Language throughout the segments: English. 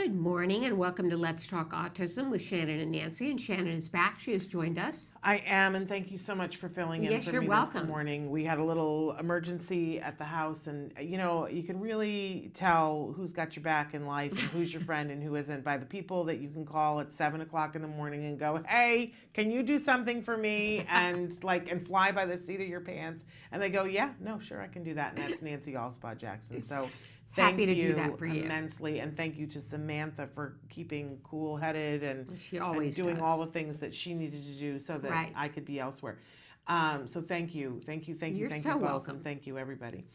Good morning and welcome to Let's Talk Autism with Shannon and Nancy. And Shannon is back. She has joined us. I am, and thank you so much for filling in Yes, for you're me welcome. this morning. We had a little emergency at the house, and you can really tell who's got your back in life and who's your friend and who isn't by the people that you can call at 7 o'clock in the morning and go, "Hey, can you do something for me?" and fly by the seat of your pants. And they go, "Yeah, no, sure, I can do that." And that's Nancy Alspaugh-Jackson. So Happy to thank do that for you. immensely, and thank you to Samantha for keeping cool-headed and She always doing does. all the things that she needed to do so that Right. I could be elsewhere. So thank you, You're thank so you both, welcome. and thank you everybody.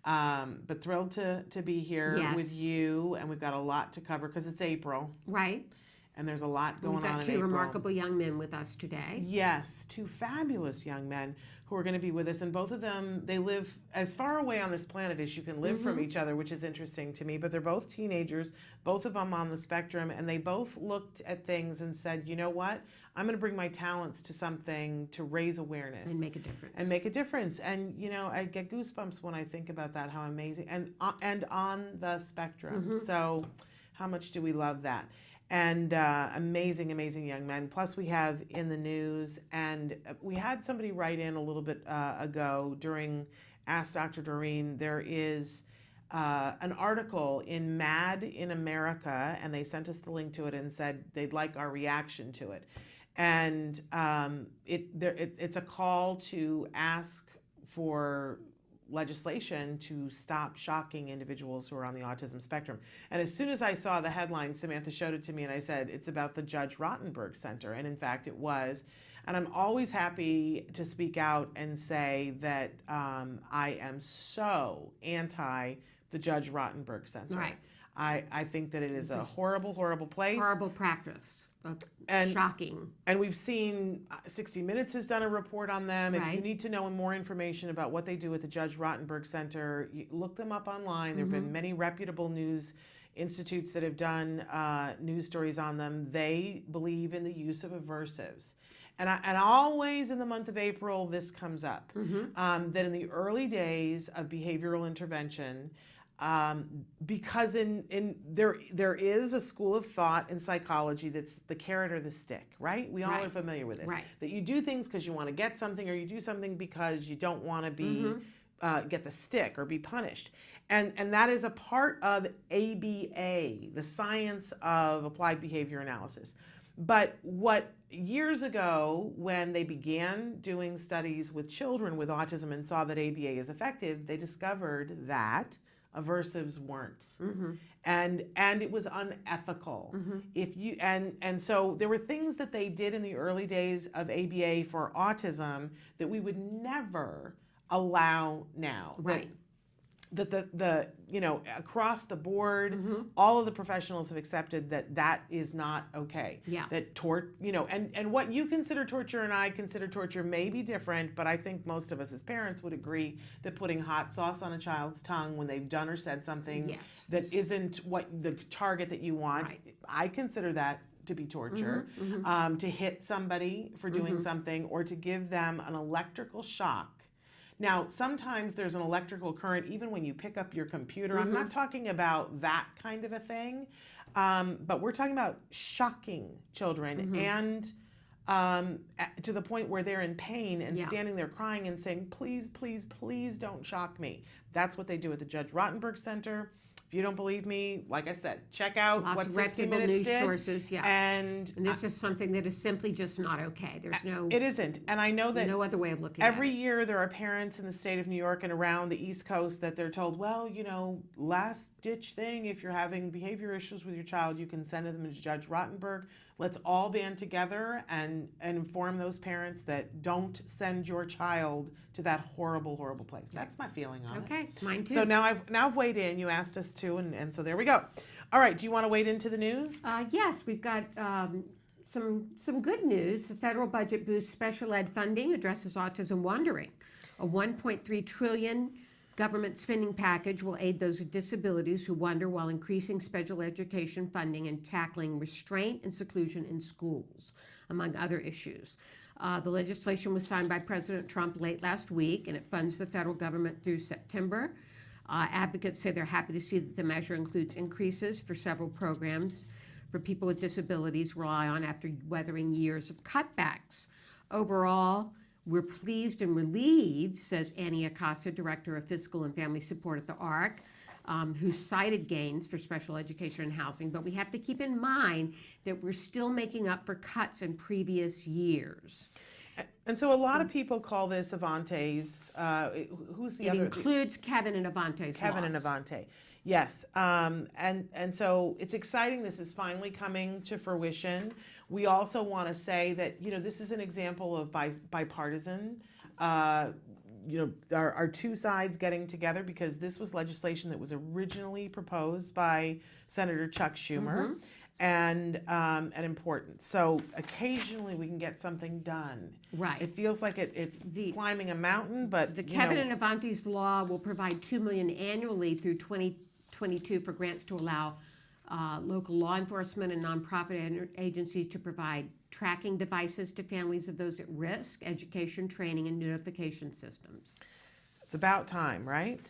But thrilled to be here Yes. with you, and we've got a lot to cover because it's April, Right. and there's a lot going We've on got in two April. remarkable young men with us today. Yes, two fabulous young men who are going to be with us, and both of them, they live as far away on this planet as you can live from each other, which is interesting to me, but they're both teenagers, both of them on the spectrum, and they both looked at things and said, you know what, I'm going to bring my talents to something to raise awareness. And make a difference. And I get goosebumps when I think about that, how amazing, and on the spectrum. So how much do we love that? And amazing young men. Plus we have in the news, and we had somebody write in a little bit ago during Ask Dr. Doreen. There is an article in Mad in America, and they sent us the link to it and said they'd like our reaction to it. And it's a call to ask for legislation to stop shocking individuals who are on the autism spectrum. And as soon as I saw the headline, Samantha showed it to me and I said, it's about the Judge Rottenberg Center. And in fact, it was. And I'm always happy to speak out and say that I am so anti the Judge Rottenberg Center. Right. I think that it is a horrible place. Horrible practice. And shocking. And we've seen 60 Minutes has done a report on them. Right. If you need to know more information about what they do at the Judge Rottenberg Center, you look them up online. There have been many reputable news institutes that have done news stories on them. They believe in the use of aversives. And always in the month of April, this comes up, that in the early days of behavioral intervention, because there is a school of thought in psychology that's the carrot or the stick, right? We all are familiar with this. Right. That you do things because you want to get something, or you do something because you don't want to be get the stick or be punished. And that is a part of ABA, the science of applied behavior analysis. But what years ago, when they began doing studies with children with autism and saw that ABA is effective, they discovered that aversives weren't, and it was unethical. If you and so there were things that they did in the early days of ABA for autism that we would never allow now. Right. That the across the board, all of the professionals have accepted that is not okay. Yeah. That and what you consider torture and I consider torture may be different, but I think most of us as parents would agree that putting hot sauce on a child's tongue when they've done or said something that isn't what the target that you want, I consider that to be torture. To hit somebody for doing something, or to give them an electrical shock. Now, sometimes there's an electrical current even when you pick up your computer. I'm not talking about that kind of a thing, but we're talking about shocking children and to the point where they're in pain and standing there crying and saying, please, please, please don't shock me. That's what they do at the Judge Rottenberg Center. If you don't believe me, like I said, check out Lots what of 60 reputable Minutes news did. sources, And this is something that is simply just not okay. There's it isn't. And I know that no other way of looking at it. every year there are parents in the state of New York and around the East Coast that they're told, well, last ditch thing, if you're having behavior issues with your child, you can send them to Judge Rottenberg. Let's all band together and inform those parents that don't send your child to that horrible, horrible place. That's my feeling on it. Okay, mine too. So now I've weighed in. You asked us to, and so there we go. All right, do you want to wade into the news? Yes, we've got some good news. The federal budget boosts special ed funding, addresses autism wandering. A $1.3 trillion government spending package will aid those with disabilities who wander while increasing special education funding and tackling restraint and seclusion in schools, among other issues. The legislation was signed by President Trump late last week, and it funds the federal government through September. Advocates say they're happy to see that the measure includes increases for several programs for people with disabilities rely on after weathering years of cutbacks. Overall, we're pleased and relieved, says Annie Acosta, Director of Fiscal and Family Support at the ARC, who cited gains for special education and housing. But we have to keep in mind that we're still making up for cuts in previous years. And so a lot of people call this Avante's. Who's the other? It includes Kevin and Avante's Kevin and loss. Avante. Yes. And so it's exciting. This is finally coming to fruition. We also want to say that, this is an example of bipartisan, our two sides getting together, because this was legislation that was originally proposed by Senator Chuck Schumer. And important. So occasionally we can get something done. Right. It feels like it's climbing a mountain, but the Kevin and Avante's law will provide $2 million annually through 2022 for grants to allow local law enforcement and nonprofit agencies to provide tracking devices to families of those at risk, education, training, and notification systems. It's about time, right?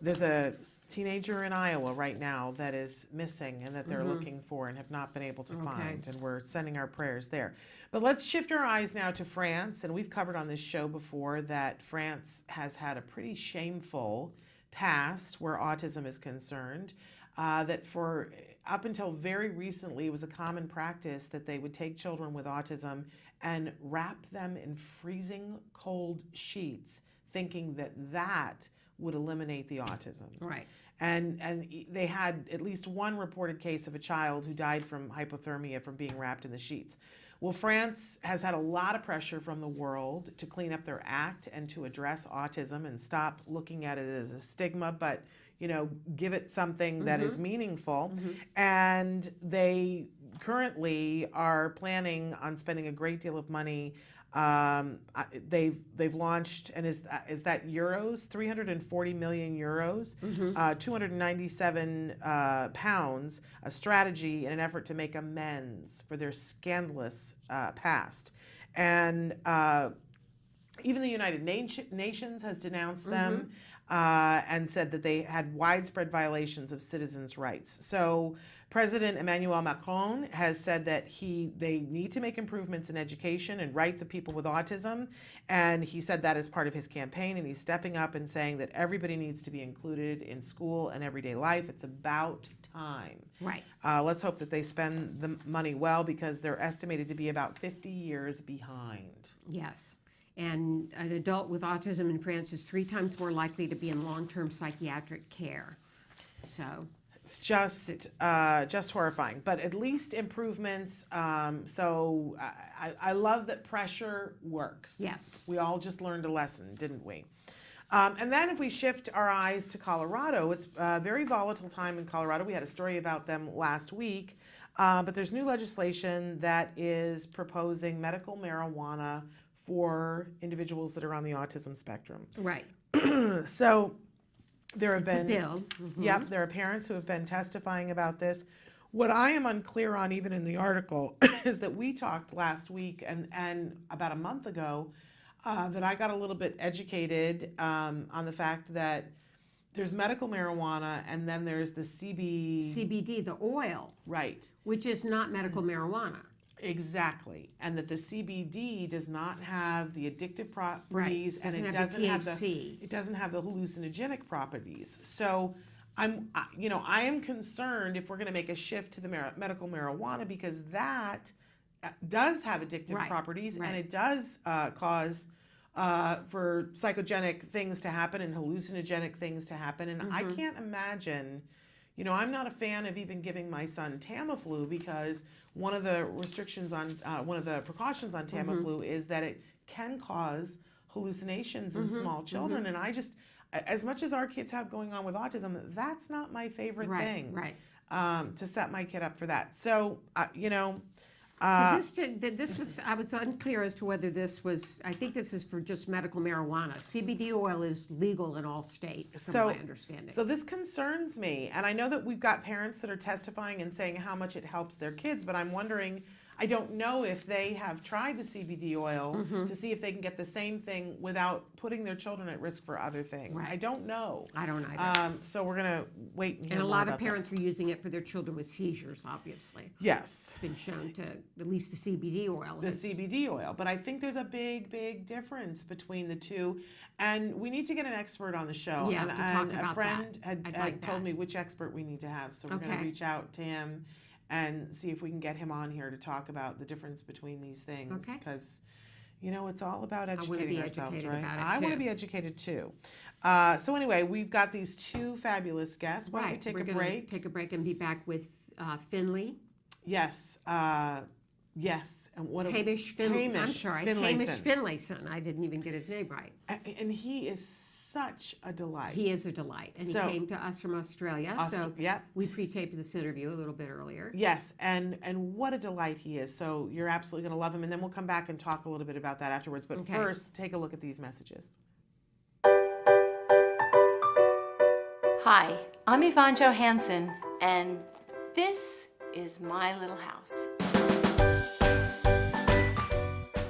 There's a teenager in Iowa right now that is missing and that they're looking for and have not been able to find, and we're sending our prayers there. But let's shift our eyes now to France, and we've covered on this show before that France has had a pretty shameful past where autism is concerned, that for up until very recently it was a common practice that they would take children with autism and wrap them in freezing cold sheets, thinking that that would eliminate the autism. Right. And they had at least one reported case of a child who died from hypothermia from being wrapped in the sheets. Well, France has had a lot of pressure from the world to clean up their act and to address autism and stop looking at it as a stigma, but give it something that is meaningful. And they currently are planning on spending a great deal of money. They've launched, and is that euros? 340 million euros, 297 pounds, a strategy in an effort to make amends for their scandalous past. And even the United Nations has denounced them and said that they had widespread violations of citizens' rights. So President Emmanuel Macron has said that they need to make improvements in education and rights of people with autism, and he said that as part of his campaign, and he's stepping up and saying that everybody needs to be included in school and everyday life. It's about time. Right. Let's hope that they spend the money well, because they're estimated to be about 50 years behind. Yes. And an adult with autism in France is 3 times more likely to be in long-term psychiatric care. So it's just horrifying, but at least improvements. So I love that pressure works. Yes. We all just learned a lesson, didn't we? And then if we shift our eyes to Colorado, it's a very volatile time in Colorado. We had a story about them last week, but there's new legislation that is proposing medical marijuana for individuals that are on the autism spectrum. Right. So there have It's been a bill. Yep, there are parents who have been testifying about this. What I am unclear on, even in the article, is that we talked last week and about a month ago that I got a little bit educated on the fact that there's medical marijuana and then there's the CBD, the oil. Right. Which is not medical marijuana. Exactly, and that the CBD does not have the addictive properties, Right. and it doesn't have the hallucinogenic properties. So I am concerned if we're going to make a shift to the medical marijuana, because that does have addictive properties, and it does cause for psychogenic things to happen and hallucinogenic things to happen. And I can't imagine. I'm not a fan of even giving my son Tamiflu, because one of the precautions on Tamiflu is that it can cause hallucinations in small children. And I just, as much as our kids have going on with autism, that's not my favorite thing. Right. To set my kid up for that. So, So this was, I was unclear as to whether this was, I think this is for just medical marijuana. CBD oil is legal in all states, from my understanding. So this concerns me. And I know that we've got parents that are testifying and saying how much it helps their kids, but I'm wondering, I don't know if they have tried the CBD oil to see if they can get the same thing without putting their children at risk for other things. Right. I don't know. I don't either. So we're going to wait and hear And a more lot of about that. parents are using it for their children with seizures, obviously. Yes. It's been shown to, at least the CBD oil. The CBD oil. But I think there's a big difference between the two. And we need to get an expert on the show. Yeah, and to talk and about a friend that. I'd had like told that. me which expert we need to have. So we're going to Okay. reach out to him and see if we can get him on here to talk about the difference between these things. Okay. Because, it's all about wanna educating be ourselves, educated right? about it, I want to too. be educated too. So anyway, we've got these two fabulous guests. Why don't we take We're a gonna break? take a break and be back with Finley. Yes. Yes. And what Hamish Finley. I'm Hamish sorry. Finlayson. Hamish Finlayson. I didn't even get his name right. And he is such a delight. He is a delight. And So- he came to us from Australia. So Yep. we pre-taped this interview a little bit earlier. Yes, and what a delight he is. So you're absolutely going to love him, and then we'll come back and talk a little bit about that afterwards. But Okay. first, take a look at these messages. Hi, I'm Yvonne Johansson, and this is My Little House.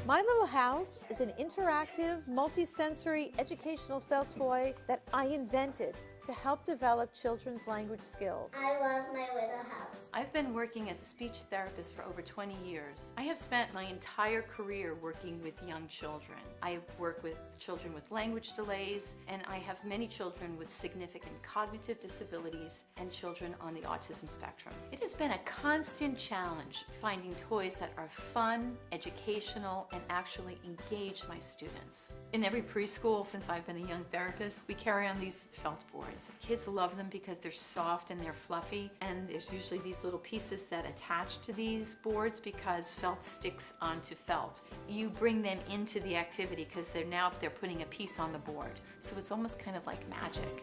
My Little House is an interactive, multisensory educational felt toy that I invented to help develop children's language skills. I love my little house. I've been working as a speech therapist for over 20 years. I have spent my entire career working with young children. I work with children with language delays, and I have many children with significant cognitive disabilities and children on the autism spectrum. It has been a constant challenge finding toys that are fun, educational, and actually engage my students. In every preschool since I've been a young therapist, we carry on these felt boards. Kids love them because they're soft and they're fluffy, and there's usually these little pieces that attach to these boards because felt sticks onto felt. You bring them into the activity because they're putting a piece on the board. So it's almost kind of like magic.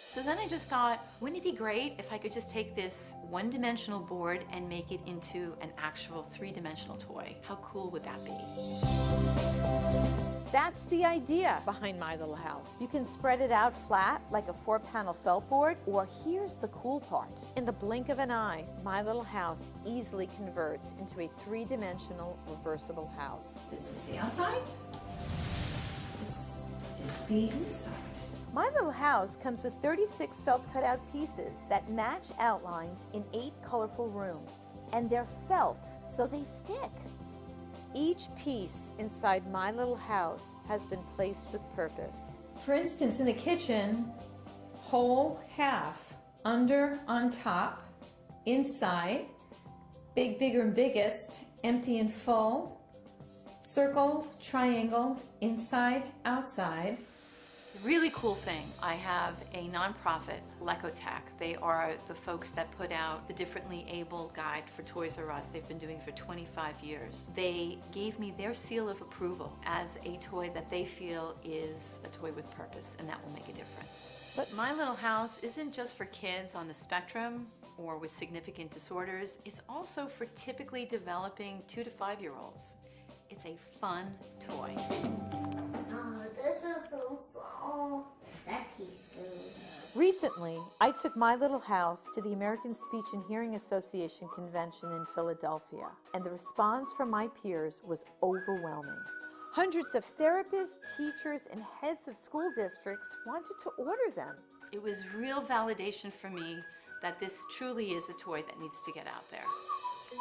So then I just thought, wouldn't it be great if I could just take this one-dimensional board and make it into an actual three-dimensional toy? How cool would that be? That's the idea behind My Little House. You can spread it out flat like a 4-panel felt board, or here's the cool part. In the blink of an eye, My Little House easily converts into a 3-dimensional reversible house. This is the outside. This is the inside. My Little House comes with 36 felt cutout pieces that match outlines in 8 colorful rooms. And they're felt, so they stick. Each piece inside My Little House has been placed with purpose. For instance, in the kitchen, whole, half, under, on top, inside, big, bigger, and biggest, empty and full, circle, triangle, inside, outside. Really cool thing, I have a nonprofit, Lecotech. They are the folks that put out the Differently Abled Guide for Toys R Us. They've been doing it for 25 years. They gave me their seal of approval as a toy that they feel is a toy with purpose, and that will make a difference. But My Little House isn't just for kids on the spectrum or with significant disorders. It's also for typically developing 2 to 5-year-olds. It's a fun toy. Oh, this is so soft. That piece goes. Recently, I took My Little House to the American Speech and Hearing Association convention in Philadelphia, and the response from my peers was overwhelming. Hundreds of therapists, teachers, and heads of school districts wanted to order them. It was real validation for me that this truly is a toy that needs to get out there.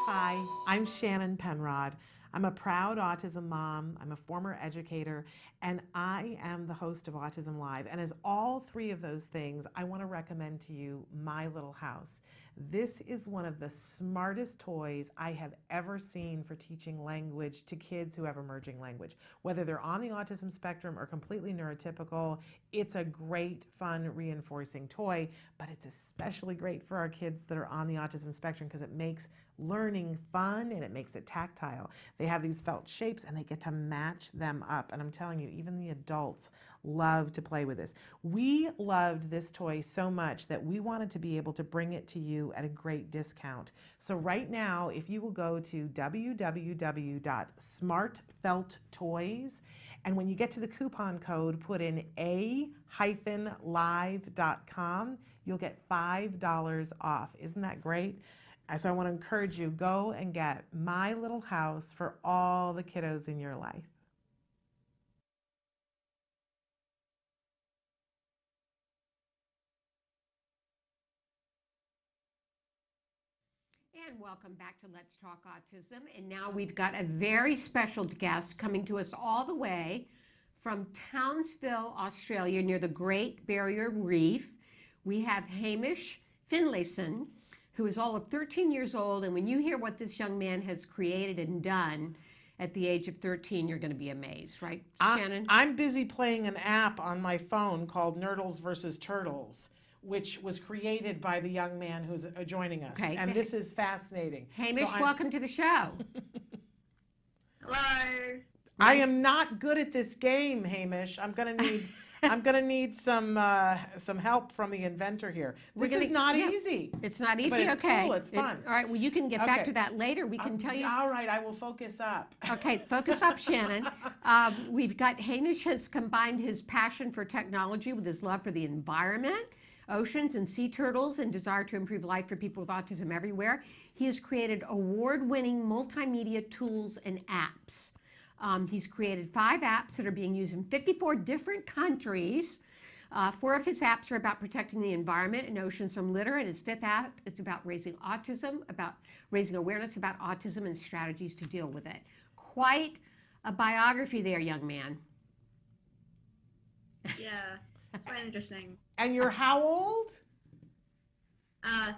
Hi, I'm Shannon Penrod. I'm a proud autism mom, I'm a former educator, and I am the host of Autism Live. And as all three of those things, I want to recommend to you My Little House. This is one of the smartest toys I have ever seen for teaching language to kids who have emerging language. Whether they're on the autism spectrum or completely neurotypical, it's a great, fun, reinforcing toy, but it's especially great for our kids that are on the autism spectrum because it makes learning fun and it makes it tactile. They have these felt shapes and they get to match them up. And I'm telling you, even the adults love to play with this. We loved this toy so much that we wanted to be able to bring it to you at a great discount. So right now, if you will go to www.smartfelttoys, and when you get to the coupon code, put in a-live.com, you'll get $5 off. Isn't that great? So I want to encourage you, go and get My Little House for all the kiddos in your life. And welcome back to Let's Talk Autism. And now we've got a very special guest coming to us all the way from Townsville, Australia, near the Great Barrier Reef. We have Hamish Finlayson, who is all of 13 years old. And when you hear what this young man has created and done at the age of 13, you're going to be amazed, right, Shannon? I'm busy playing an app on my phone called Nurdles versus Turtles, which was created by the young man who's joining us. Okay. And this is fascinating. Hamish, welcome to the show. Hello. I am not good at this game, Hamish. I'm gonna need some help from the inventor here. This is not easy. It's not easy. But it's okay. cool. It's fun. All right. Well, you can get back Okay. to that later. We can tell you. All right, I will focus up. Okay, focus up, Shannon. We've got Hamish has combined his passion for technology with his love for the environment, oceans and sea turtles, and desire to improve life for people with autism everywhere. He has created award-winning multimedia tools and apps. He's created 5 apps that are being used in 54 different countries. 4 of his apps are about protecting the environment and oceans from litter, and his 5th app is about raising awareness about autism and strategies to deal with it. Quite a biography there, young man. Yeah, quite interesting. And you're how old?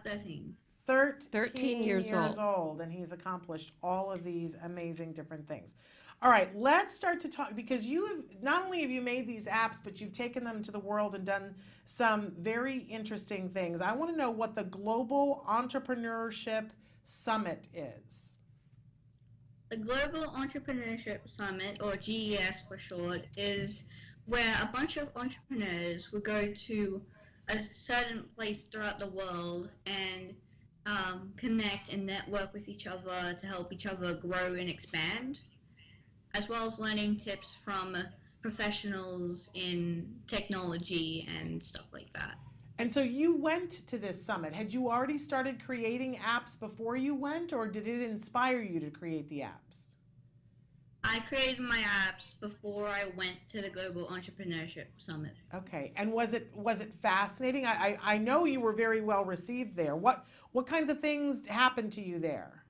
13. 13 years old, and he's accomplished all of these amazing different things. All right, let's start to talk, because you have not only have you made these apps, but you've taken them to the world and done some very interesting things. I want to know what the Global Entrepreneurship Summit is. The Global Entrepreneurship Summit, or GES for short, is where a bunch of entrepreneurs will go to a certain place throughout the world and connect and network with each other to help each other grow and expand, as well as learning tips from professionals in technology and stuff like that. And so you went to this summit. Had you already started creating apps before you went, or did it inspire you to create the apps? I created my apps before I went to the Global Entrepreneurship Summit. Okay, and was it fascinating? I know you were very well received there. What kinds of things happened to you there?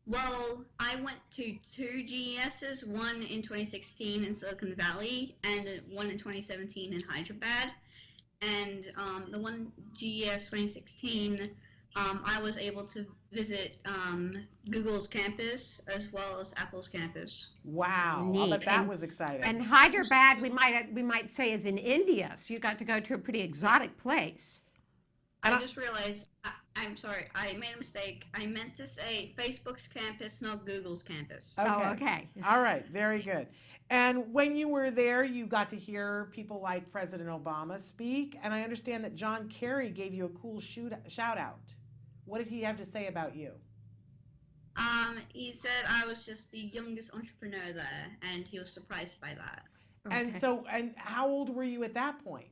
Well, I went to 2 GESs, one in 2016 in Silicon Valley and one in 2017 in Hyderabad. And the one GES 2016, I was able to visit Google's campus as well as Apple's campus. Wow, Neat. I bet that was exciting. And Hyderabad, we might say, is in India, so you got to go to a pretty exotic place. I just realized, I'm sorry, I made a mistake. I meant to say Facebook's campus, not Google's campus. Okay. Oh, okay. All right, very good. And when you were there, you got to hear people like President Obama speak, and I understand that John Kerry gave you a cool shout out. What did he have to say about you? He said I was just the youngest entrepreneur there, and he was surprised by that. And how old were you at that point?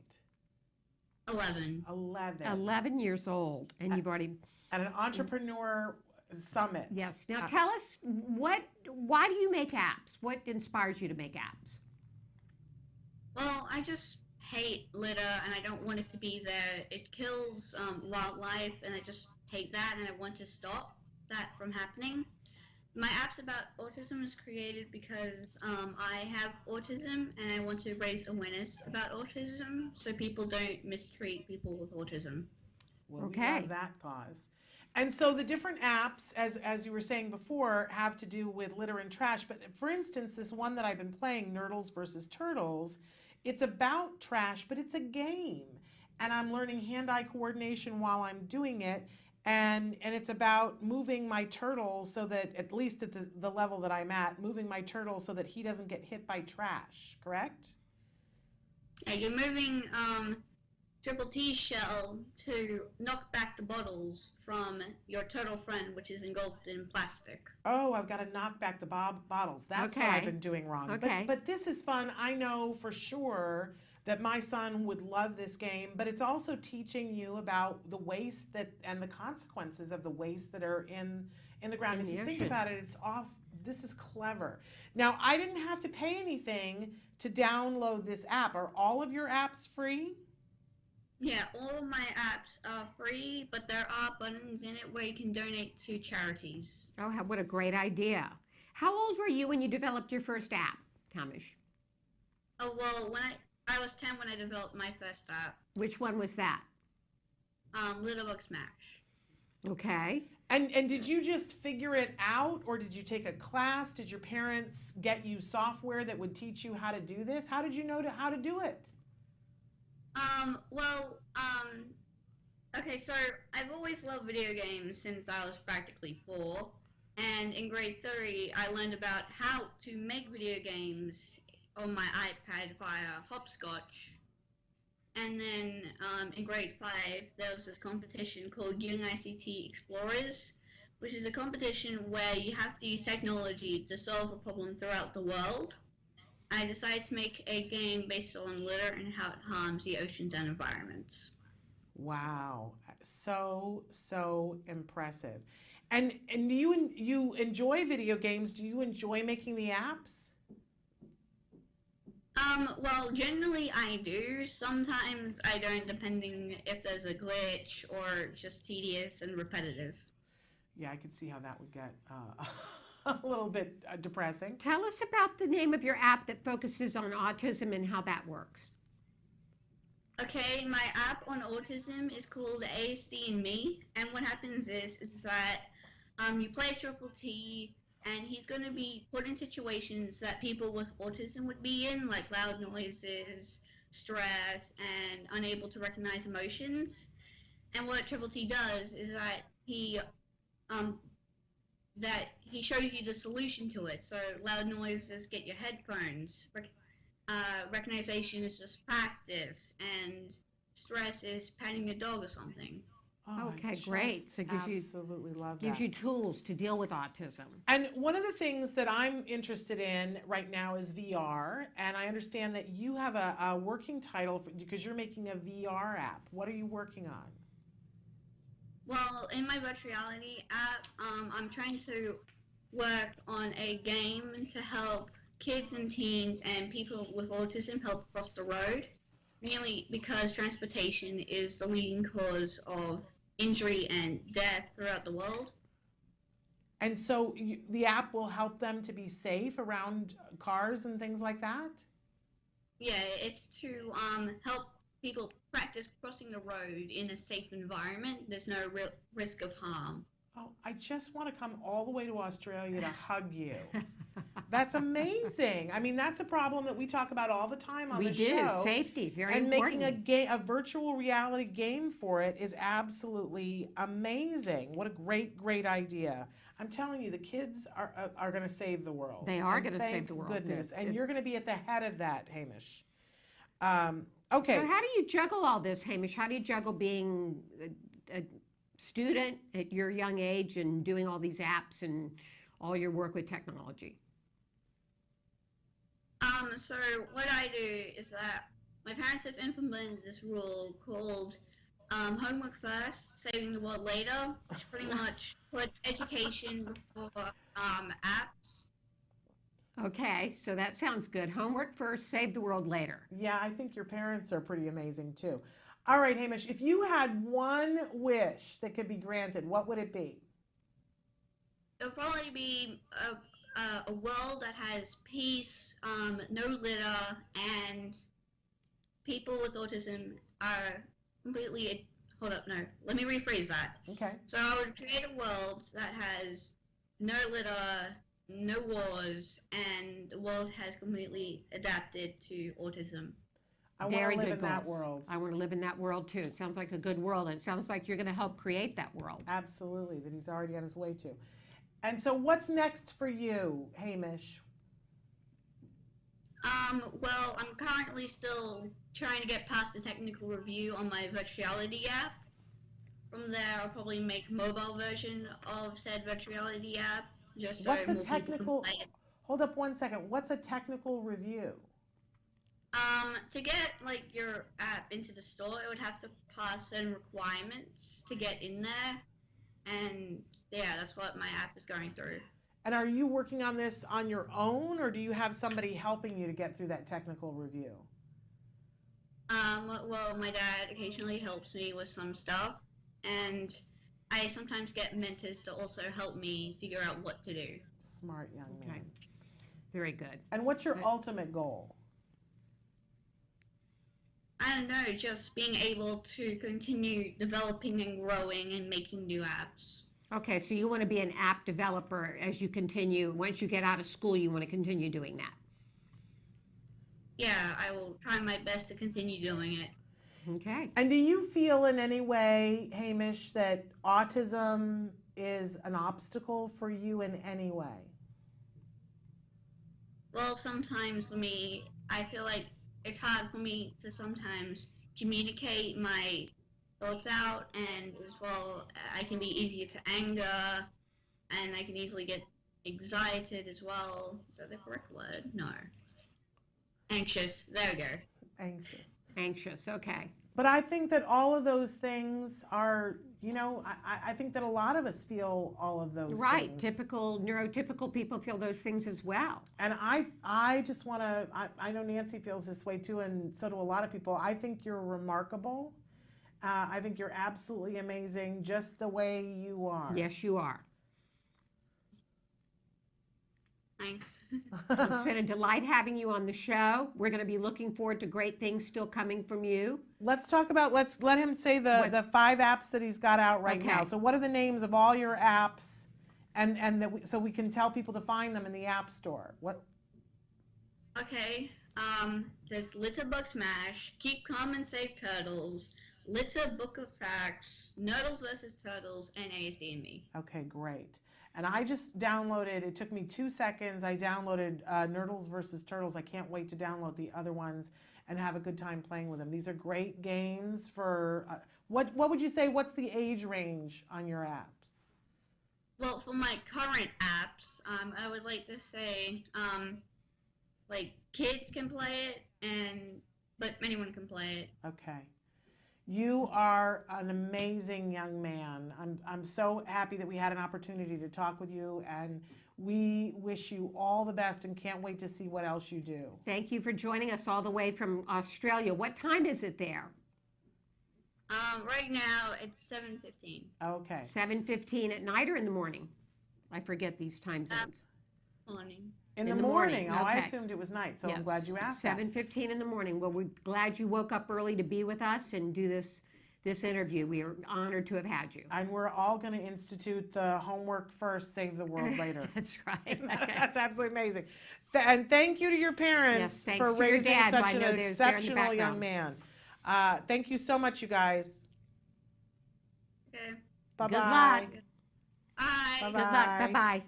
11. 11 years old, and you've already... At an entrepreneur summit. Yes. Now tell us, why do you make apps? What inspires you to make apps? Well, I just hate litter, and I don't want it to be there. It kills wildlife, and I just hate that, and I want to stop that from happening. My app's about autism was created because I have autism, and I want to raise awareness about autism so people don't mistreat people with autism. Well, Okay. we love that cause. And so the different apps, as you were saying before, have to do with litter and trash. But for instance, this one that I've been playing, Nurdles versus Turtles, it's about trash, but it's a game. And I'm learning hand-eye coordination while I'm doing it. And it's about moving my turtle so that, at least at the level that I'm at, moving my turtle so that he doesn't get hit by trash, correct? Yeah, you're moving Triple T's shell to knock back the bottles from your turtle friend, which is engulfed in plastic. Oh, I've got to knock back the bottles. That's what I've Okay. been doing wrong. Okay. But this is fun. I know for sure that my son would love this game, but it's also teaching you about the waste that and the consequences of the waste that are in the ground. In If the you think ocean. about it, it's off. This is clever. Now, I didn't have to pay anything to download this app. Are all of your apps free? Yeah, all of my apps are free, but there are buttons in it where you can donate to charities. Oh, what a great idea. How old were you when you developed your first app, Hamish? Oh, well, when I was 10 when I developed my first app, Which one was that? Littlebug Smash. Okay. And did you just figure it out, or did you take a class? Did your parents get you software that would teach you how to do this? How did you know how to do it? Okay, so I've always loved video games since I was practically 4, and in grade 3, I learned about how to make video games on my iPad via Hopscotch. And then in grade 5, there was this competition called Young ICT Explorers, which is a competition where you have to use technology to solve a problem throughout the world. I decided to make a game based on litter and how it harms the oceans and environments. Wow, so impressive. And you enjoy video games? Do you enjoy making the apps? Well, generally I do. Sometimes I don't, depending if there's a glitch or just tedious and repetitive. Yeah, I could see how that would get a little bit depressing. Tell us about the name of your app that focuses on autism and how that works. Okay, my app on autism is called ASD and Me, and what happens is that you play as Triple T, and he's going to be put in situations that people with autism would be in, like loud noises, stress, and unable to recognize emotions. And what Triple T does is that he shows you the solution to it. So loud noises, get your headphones. Recognition is just practice, and stress is patting your dog or something. Oh, Okay, I just great. So it absolutely love that. gives you tools to deal with autism. And one of the things that I'm interested in right now is VR, and I understand that you have a working title because you're making a VR app. What are you working on? Well, in my virtual reality app, I'm trying to work on a game to help kids and teens and people with autism help cross the road, mainly because transportation is the leading cause of injury and death throughout the world. And so the app will help them to be safe around cars and things like that? Yeah, it's to help people practice crossing the road in a safe environment. There's no real risk of harm. Oh, I just want to come all the way to Australia to hug you. That's amazing. I mean, that's a problem that we talk about all the time on the show. We do. Safety, very and important. making a virtual reality game for it is absolutely amazing. What a great idea. I'm telling you, the kids are going to save the world. They are And going to save the world. Thank goodness. It- And you're going to be at the head of that, Hamish. Okay. So how do you juggle all this, Hamish? How do you juggle being a student at your young age and doing all these apps and all your work with technology? So what I do is that my parents have implemented this rule called homework first, saving the world later, which pretty much puts education before apps. Okay, so that sounds good. Homework first, save the world later. Yeah, I think your parents are pretty amazing too. All right, Hamish, if you had one wish that could be granted, what would it be? It'll probably be a world that has peace, no litter, and people with autism are completely. Hold up, no. Let me rephrase that. Okay. So I would create a world that has no litter, no wars, and the world has completely adapted to autism. I want Very to live good in that goals. world. I want to live in that world too. It sounds like a good world, and it sounds like you're going to help create that world. Absolutely, that he's already on his way to. And so what's next for you, Hamish? Well, I'm currently still trying to get past the technical review on my virtual reality app. From there, I'll probably make a mobile version of said virtual reality app, just so What's a more people can technical, play it. hold up one second, what's a technical review? To get like your app into the store, it would have to pass certain requirements to get in there, and yeah, that's what my app is going through. And are you working on this on your own, or do you have somebody helping you to get through that technical review? Well, my dad occasionally helps me with some stuff, and I sometimes get mentors to also help me figure out what to do. Smart young man. Okay. Very good. And what's your Right. ultimate goal? I don't know, just being able to continue developing and growing and making new apps. Okay, so you want to be an app developer as you continue. Once you get out of school, you want to continue doing that. Yeah, I will try my best to continue doing it. Okay. And do you feel in any way, Hamish, that autism is an obstacle for you in any way? Well, sometimes for me, I feel like it's hard for me to sometimes communicate my thoughts out, and as well, I can be easier to anger, and I can easily get excited as well. Is that the correct word? No. Anxious. There we go. Anxious. Anxious. Okay. But I think that all of those things are, I think that a lot of us feel all of those Right. things. Typical neurotypical people feel those things as well. And I just want to, I know Nancy feels this way too, and so do a lot of people. I think you're remarkable. I think you're absolutely amazing just the way you are. Yes, you are. Thanks. It's been a delight having you on the show. We're going to be looking forward to great things still coming from you. Let's talk about, let's let him say the 5 apps that he's got out right now. Okay. So what are the names of all your apps, and that so we can tell people to find them in the App Store? What? Okay. There's Litter Bug Smash, Keep Calm and Save Turtles, Litter Book of Facts, Nurdles vs. Turtles, and ASD and Me. Okay, great. And I just downloaded, it took me 2 seconds, I downloaded Nurdles versus Turtles. I can't wait to download the other ones and have a good time playing with them. These are great games for, what would you say, what's the age range on your apps? Well, for my current apps, I would like to say, like, kids can play it, but anyone can play it. Okay. You are an amazing young man. I'm so happy that we had an opportunity to talk with you, and we wish you all the best and can't wait to see what else you do. Thank you for joining us all the way from Australia. What time is it there? Right now, it's 7:15. Okay. 7:15 at night or in the morning? I forget these time zones. Morning. In In the the morning. morning, Oh, I okay. assumed it was night, so Yes. I'm glad you asked that. 7:15 in the morning. Well, we're glad you woke up early to be with us and do this interview. We are honored to have had you. And we're all going to institute the homework first, save the world later. That's right. Okay. That's absolutely amazing. And thank you to your parents Yes, thanks for to your raising dad, who such I an know there's there in the exceptional young background. man. Thank you so much, you guys. Okay. Bye-bye. Good luck. Bye. Bye-bye. Good luck. Bye-bye.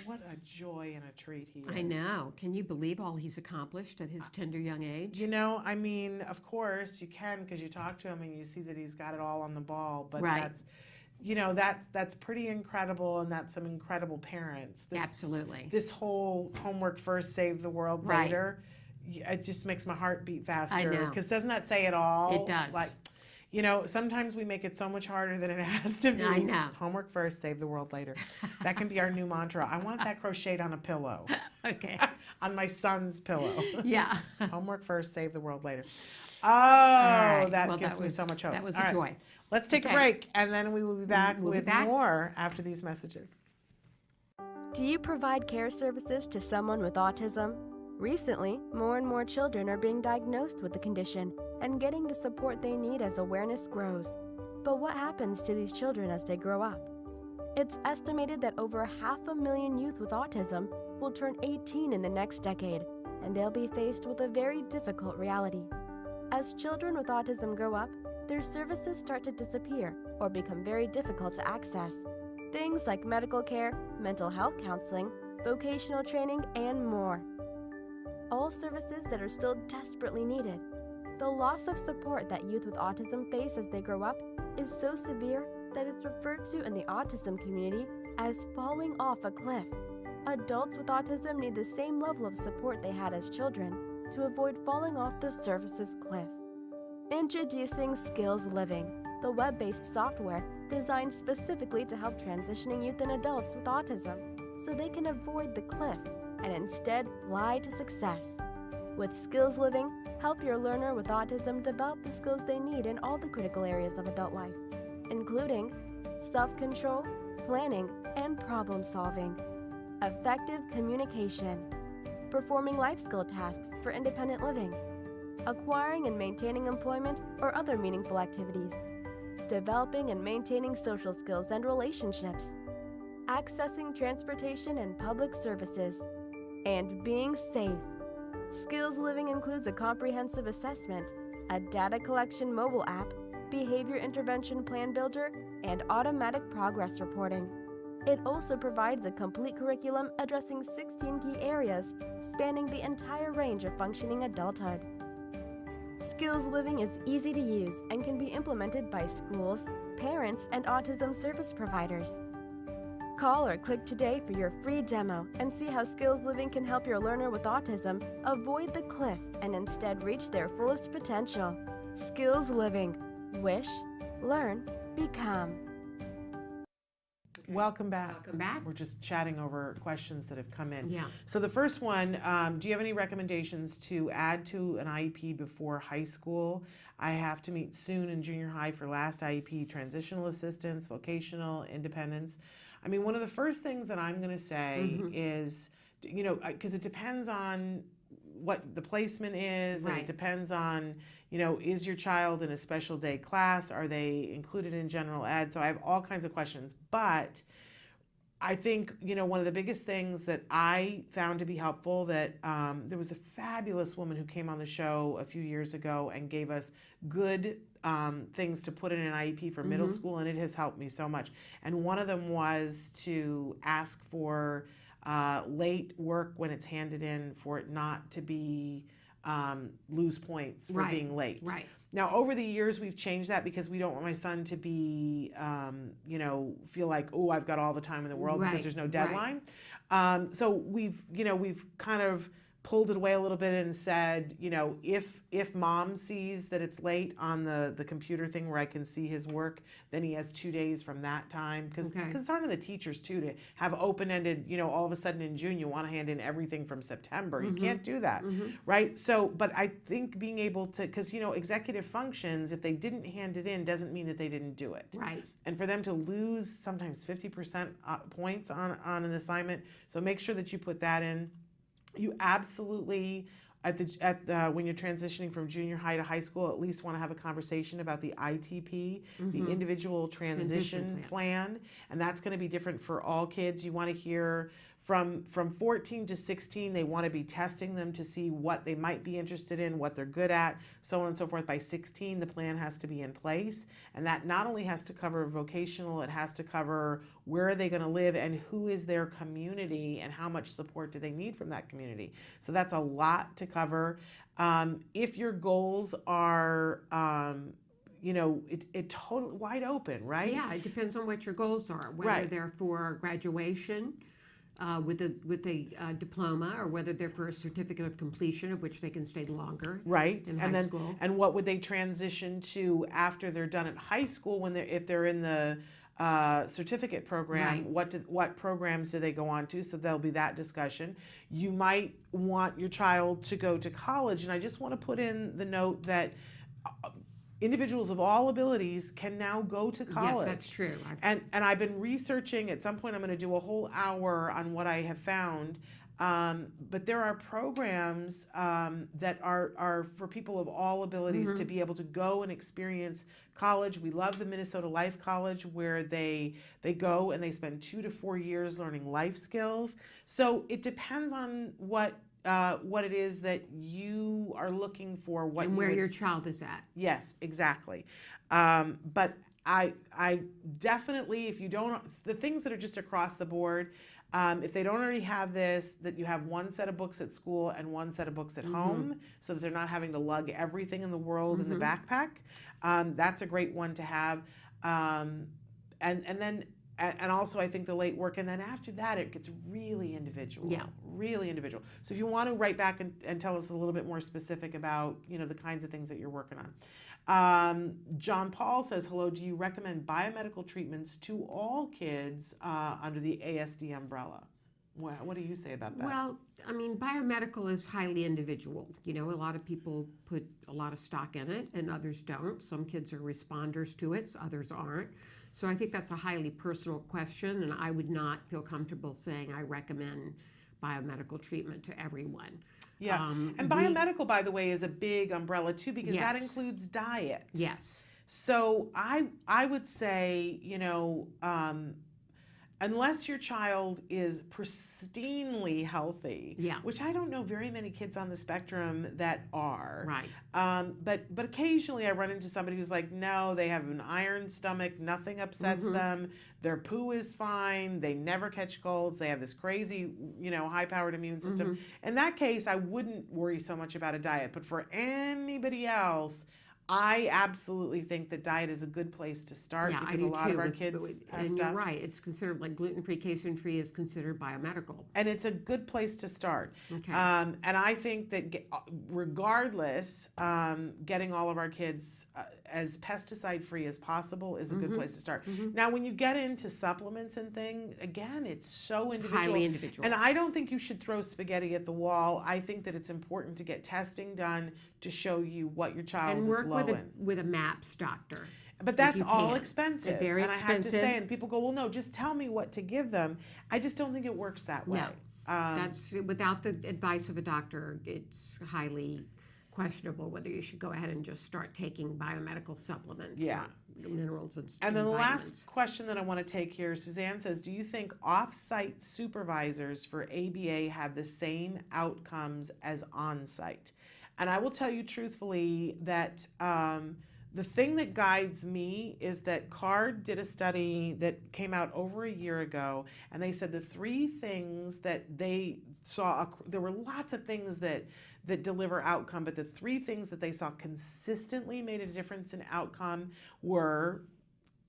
What a joy and a treat he is. I know. Can you believe all he's accomplished at his tender young age? You know, I mean, of course you can, because you talk to him and you see that he's got it all on the ball. But Right. that's pretty incredible, and that's some incredible parents. Absolutely. This whole homework first, save the world Right. later, it just makes my heart beat faster. I know. Because doesn't that say it all? It does. Like, sometimes we make it so much harder than it has to be. I know. Homework first, save the world later. That can be our new mantra. I want that crocheted on a pillow, Okay. on my son's pillow. Yeah. Homework first, save the world later. Oh, right. that Well, gives that me was- so much hope. that was All a right. joy. Let's take Okay. a break, and then we will be back We'll be with back. more after these messages. Do you provide care services to someone with autism? Recently, more and more children are being diagnosed with the condition and getting the support they need as awareness grows. But what happens to these children as they grow up? It's estimated that over 500,000 youth with autism will turn 18 in the next decade, and they'll be faced with a very difficult reality. As children with autism grow up, their services start to disappear or become very difficult to access. Things like medical care, mental health counseling, vocational training, and more. All services that are still desperately needed. The loss of support that youth with autism face as they grow up is so severe that it's referred to in the autism community as falling off a cliff. Adults with autism need the same level of support they had as children, to avoid falling off the services cliff. Introducing Skills Living, the web-based software designed specifically to help transitioning youth and adults with autism so they can avoid the cliff and instead fly to success. With Skills Living, help your learner with autism develop the skills they need in all the critical areas of adult life, including self-control, planning, and problem-solving, effective communication, performing life skill tasks for independent living, acquiring and maintaining employment or other meaningful activities, developing and maintaining social skills and relationships, accessing transportation and public services, and being safe. Skills Living includes a comprehensive assessment, a data collection mobile app, behavior intervention plan builder, and automatic progress reporting. It also provides a complete curriculum addressing 16 key areas spanning the entire range of functioning adulthood. Skills Living is easy to use and can be implemented by schools, parents, and autism service providers. Call or click today for your free demo and see how Skills Living can help your learner with autism avoid the cliff and instead reach their fullest potential. Skills Living. Wish, learn, become. Welcome back. Welcome back. We're just chatting over questions that have come in. Yeah. So the first one, do you have any recommendations to add to an IEP before high school? I have to meet soon in junior high for last IEP, transitional assistance, vocational, independence. I mean, one of the first things that I'm going to say is, you know, because it depends on what the placement is, and it depends on, you know, is your child in a special day class? Are they included in general ed? So I have all kinds of questions, but I think, you know, one of the biggest things that I found to be helpful, that there was a fabulous woman who came on the show a few years ago and gave us good things to put in an IEP for middle school, and it has helped me so much. And one of them was to ask for late work when it's handed in, for it not to be lose points for being late. Right. Now, over the years, we've changed that because we don't want my son to be, you know, feel like, oh, I've got all the time in the world because there's no deadline. So we've kind of pulled it away a little bit and said, you know, if mom sees that it's late on the computer thing where I can see his work, then he has 2 days from that time. Because it's hard on the teachers, too, to have open-ended, you know, all of a sudden in June, you want to hand in everything from September. You can't do that, right? So, but I think being able to, because, you know, executive functions, if they didn't hand it in, doesn't mean that they didn't do it. Right. And for them to lose sometimes 50% points on an assignment, so make sure that you put that in. You absolutely, when you're transitioning from junior high to high school, at least want to have a conversation about the ITP, the individual transition plan, and that's going to be different for all kids. You want to hear from 14 to 16, they want to be testing them to see what they might be interested in, what they're good at, so on and so forth. By 16, the plan has to be in place, and that not only has to cover vocational, it has to cover where are they going to live and who is their community and how much support do they need from that community. So that's a lot to cover. If your goals are you know, it totally wide open, right? Yeah, it depends on what your goals are, whether they're for graduation with a diploma, or whether they're for a certificate of completion, of which they can stay longer. Right. In and high then school. And what would they transition to after they're done at high school, when if they're in the certificate program? What programs do they go on to? So there'll be that discussion. You might want your child to go to college, and I just want to put in the note that individuals of all abilities can now go to college. Yes, that's true. And I've been researching. At some point, I'm going to do a whole hour on what I have found. But there are programs that are for people of all abilities to be able to go and experience college. We love the Minnesota Life College, where they go and they spend 2 to 4 years learning life skills. So it depends on what it is that you are looking for, and where your child is at. Yes, exactly. But I definitely, if you don't, the things that are just across the board, if they don't already have this, that you have one set of books at school and one set of books at home, so that they're not having to lug everything in the world in the backpack. That's a great one to have. And then and also I think the late work, and then after that it gets really individual. Yeah. Really individual. So if you want to write back and tell us a little bit more specific about, the kinds of things that you're working on. John Paul says, hello, do you recommend biomedical treatments to all kids under the ASD umbrella? What do you say about that? Well, I mean, biomedical is highly individual. A lot of people put a lot of stock in it and others don't. Some kids are responders to it, others aren't. So I think that's a highly personal question, and I would not feel comfortable saying I recommend biomedical treatment to everyone. Yeah, and biomedical, by the way, is a big umbrella too, because that Yes. includes diet. Yes. So I would say, unless your child is pristinely healthy, Yeah. which I don't know very many kids on the spectrum that are. Right. But occasionally I run into somebody who's like, no, they have an iron stomach, nothing upsets them, their poo is fine, they never catch colds, they have this crazy, high-powered immune system. In that case, I wouldn't worry so much about a diet. But for anybody else, I absolutely think that diet is a good place to start, Yeah, I because do a lot too. of our kids have And stuff. you're right. It's considered like gluten-free, casein-free is considered biomedical. And it's a good place to start. Okay. And I think that regardless, getting all of our kids as pesticide-free as possible is a good place to start. Now, when you get into supplements and things, again, it's so individual. Highly individual. And I don't think you should throw spaghetti at the wall. I think that it's important to get testing done to show you what your child And is work low in. with a MAPS doctor. But that's you all can. expensive. They're very and I have to expensive. say, and people go, well, no, just tell me what to give them. I just don't think it works that way. No. That's without the advice of a doctor, it's highly questionable whether you should go ahead and just start taking biomedical supplements, Yeah. minerals and And then the vitamins. last question that I want to take here, Suzanne says, do you think off-site supervisors for ABA have the same outcomes as on-site? And I will tell you truthfully that the thing that guides me is that CARD did a study that came out over a year ago, and they said the three things that they saw, there were lots of things that deliver outcome, but the three things that they saw consistently made a difference in outcome were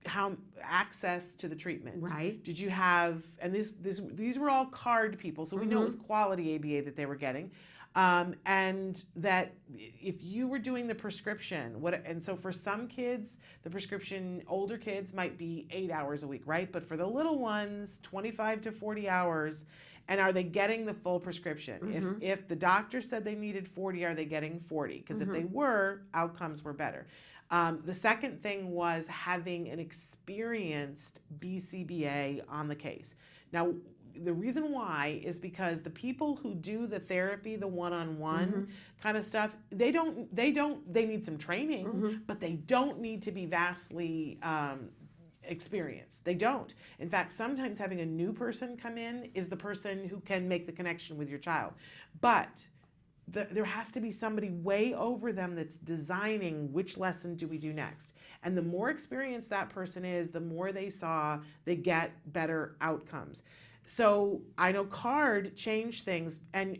how access to the treatment. Right. Did you have, and these were all CARD people, so we know it was quality ABA that they were getting. And that if you were doing the prescription, and so for some kids, the prescription, older kids might be 8 hours a week, right? But for the little ones, 25 to 40 hours. And are they getting the full prescription? If the doctor said they needed 40, are they getting 40? Because if they were, outcomes were better. The second thing was having an experienced BCBA on the case. Now, the reason why is because the people who do the therapy, the one-on-one kind of stuff, they need some training, but they don't need to be vastly experienced. They don't. In fact, sometimes having a new person come in is the person who can make the connection with your child. But there has to be somebody way over them that's designing which lesson do we do next. And the more experienced that person is, the more they get better outcomes. So I know CARD changed things, and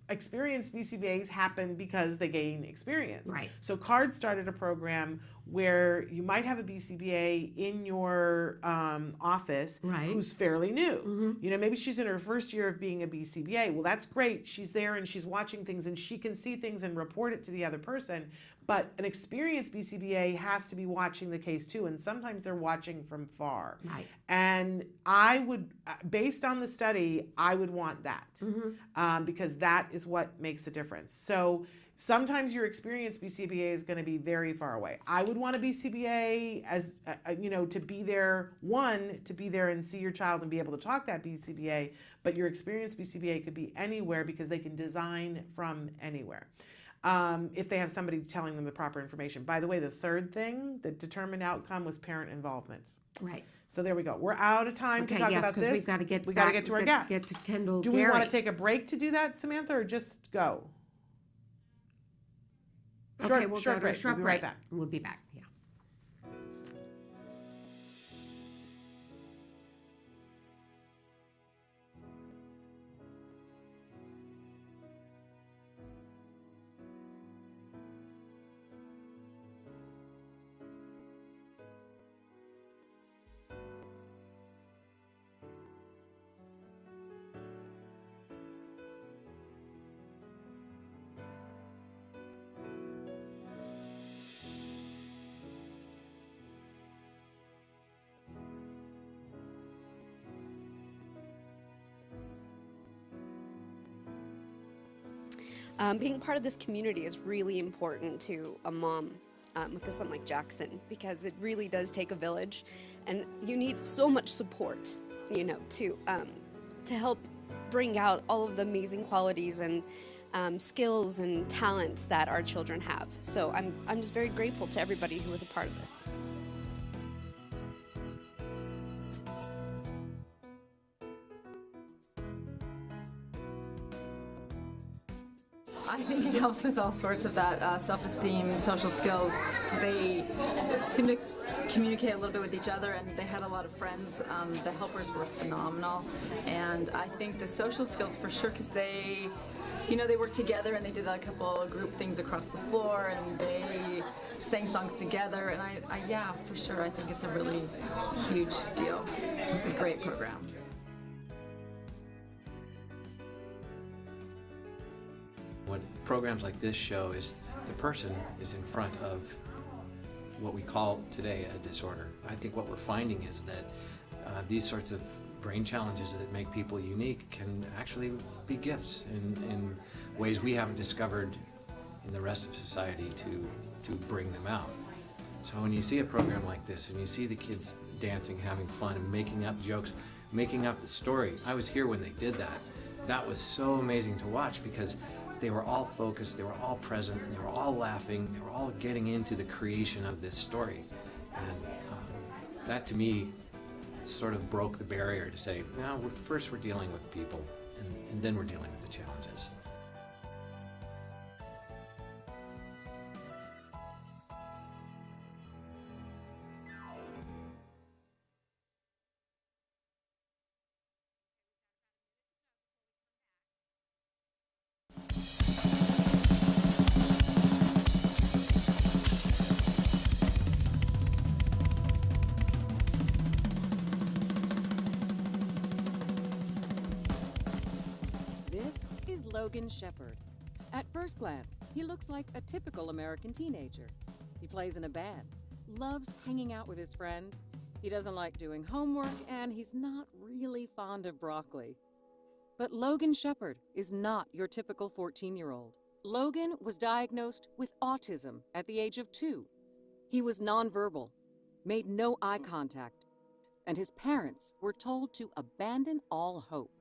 experienced BCBAs happen because they gain experience. Right. So CARD started a program where you might have a BCBA in your office who's fairly new. Maybe she's in her first year of being a BCBA. Well, that's great. She's there and she's watching things and she can see things and report it to the other person. But an experienced BCBA has to be watching the case too, and sometimes they're watching from far. Right. And I would, based on the study, I would want that because that is what makes a difference. So sometimes your experienced BCBA is going to be very far away. I would want a BCBA as, to be there, to be there and see your child and be able to talk that BCBA, but your experienced BCBA could be anywhere because they can design from anywhere. If they have somebody telling them the proper information. By the way, the third thing that determined outcome was parent involvement. Right. So there we go. We're out of time to talk about this. We've got to get we got to get to our guest. Get to Kendall. Do we want to take a break to do that, Samantha, or just go? Okay, we'll go to a break. short We'll be break. right back. We'll be back. Yeah. Being part of this community is really important to a mom with a son like Jackson, because it really does take a village, and you need so much support, to help bring out all of the amazing qualities and skills and talents that our children have. So I'm just very grateful to everybody who was a part of this. I think it helps with all sorts of that self-esteem, social skills. They seem to communicate a little bit with each other, and they had a lot of friends. The helpers were phenomenal, and I think the social skills for sure, because they worked together and they did a couple group things across the floor, and they sang songs together, and yeah, for sure, I think it's a really huge deal. A great program. What programs like this show is the person is in front of what we call today a disorder. I think what we're finding is that these sorts of brain challenges that make people unique can actually be gifts in ways we haven't discovered in the rest of society to bring them out. So when you see a program like this and you see the kids dancing, having fun, and making up jokes, making up the story. I was here when they did that. That was so amazing to watch, because they were all focused, they were all present, they were all laughing, they were all getting into the creation of this story. And that to me sort of broke the barrier to say, no, first we're dealing with people, and then we're dealing with the challenges. Logan Shepherd. At first glance, he looks like a typical American teenager. He plays in a band, loves hanging out with his friends, he doesn't like doing homework, and he's not really fond of broccoli. But Logan Shepherd is not your typical 14-year-old. Logan was diagnosed with autism at the age of 2. He was nonverbal, made no eye contact, and his parents were told to abandon all hope.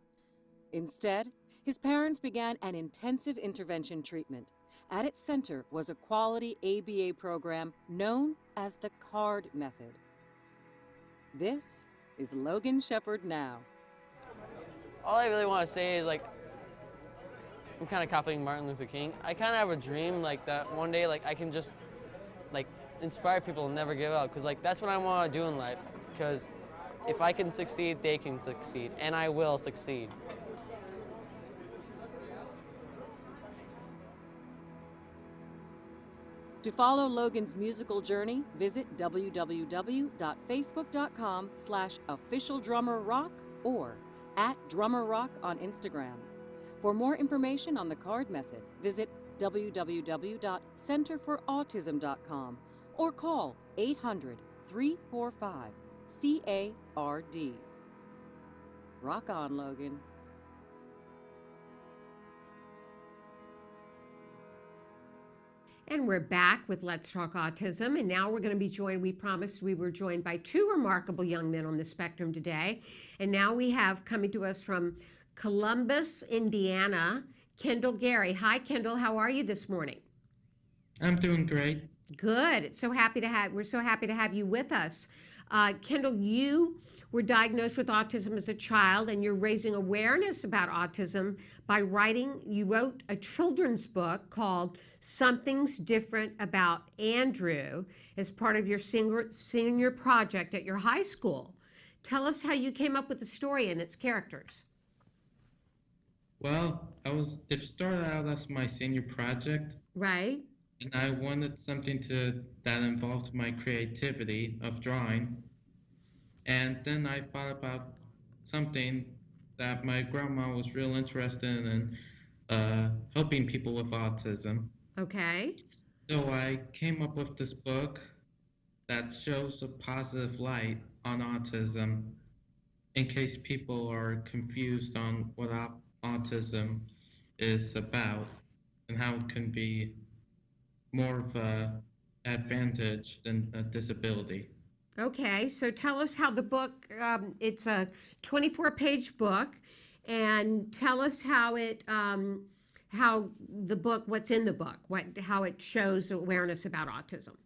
Instead, his parents began an intensive intervention treatment. At its center was a quality ABA program known as the CARD method. This is Logan Shepherd now. All I really want to say is, I'm kind of copying Martin Luther King. I kind of have a dream that one day I can just inspire people to never give up, because that's what I want to do in life, because if I can succeed, they can succeed, and I will succeed. To follow Logan's musical journey, visit www.facebook.com/officialdrummerrock or @drummerrock on Instagram. For more information on the CARD method, visit www.centerforautism.com or call 800-345-CARD. Rock on, Logan. And we're back with Let's Talk Autism, and now we're going to be joined, we promised we were joined by 2 remarkable young men on the spectrum today, and now we have coming to us from Columbus, Indiana, Kendall Gary. Hi, Kendall, how are you this morning? I'm doing great. Good. We're so happy to have you with us. Kendall, you were diagnosed with autism as a child, and you're raising awareness about autism by you wrote a children's book called Something's Different About Andrew as part of your senior project at your high school. Tell us how you came up with the story and its characters. Well, it started out as my senior project. Right. And I wanted something that involved my creativity of drawing. And then I thought about something that my grandma was real interested in, helping people with autism. Okay. So I came up with this book that shows a positive light on autism in case people are confused on what autism is about. and how it can be more of a advantage than a disability. Okay, so tell us how the book, it's a 24-page book, and tell us how how the book, what's in the book, how it shows awareness about autism.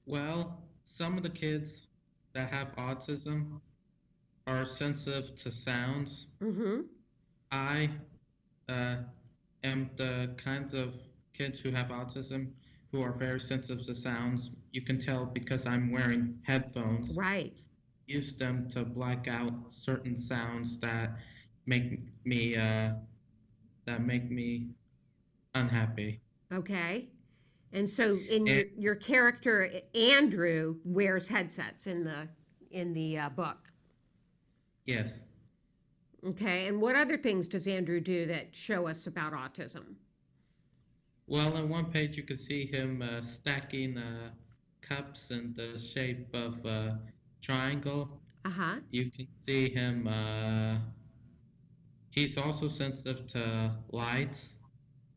Well, some of the kids that have autism are sensitive to sounds. Mm-hmm. I am the kinds of kids who have autism who are very sensitive to sounds. You can tell because I'm wearing headphones. Right. Use them to black out certain sounds that make me unhappy. Okay. And so in your character, Andrew wears headsets in the book. Yes. Okay. And what other things does Andrew do that show us about autism? Well, on one page you can see him stacking cups in the shape of a triangle. Uh-huh. You can see him, he's also sensitive to lights